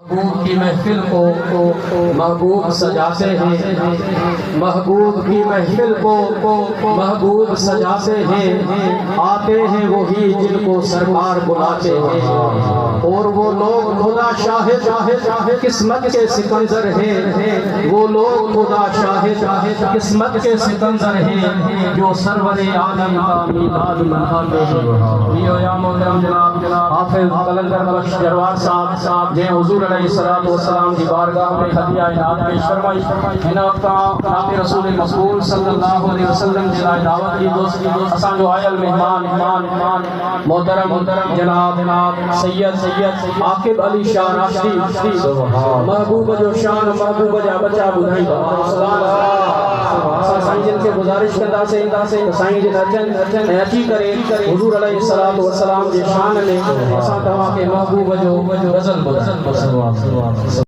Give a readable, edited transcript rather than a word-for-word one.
محبوب کی محفل کو محبوب سجاتے ہیں، محبوب کی محفل کو محبوب سجاتے ہیں، آتے ہیں وہی جن کو سرکار بلاتے ہیں، اور وہ لوگ خدا شاہد قسمت کے سکندر ہیں، وہ لوگ خدا شاہد قسمت کے سکندر ہیں جو سرور عالم کا میلاد مناتے ہیں۔ یہ یا محترم جناب حافظ قلندر بخش جروار صاحب جن حضور علیہ السلام کی بارگاہ میں ہدیہ عنایت پیش فرمائی، جناب کا نام رسول مقبول صلی اللہ علیہ وسلم جلائے دعوت کی دوست اساں جو آئل مہمان محترم جناب سید عاقب علی شاہ راشدی محبوب جو شان محبوب جا بچہ بدھائی سبحان اللہ۔ سائیں جن سے گزارش کرتا سے سائیں جن اچن اچھی کرے حضور علیہ السلام کے شان میں اساں تمام کے محبوب جو غزل بدھائی۔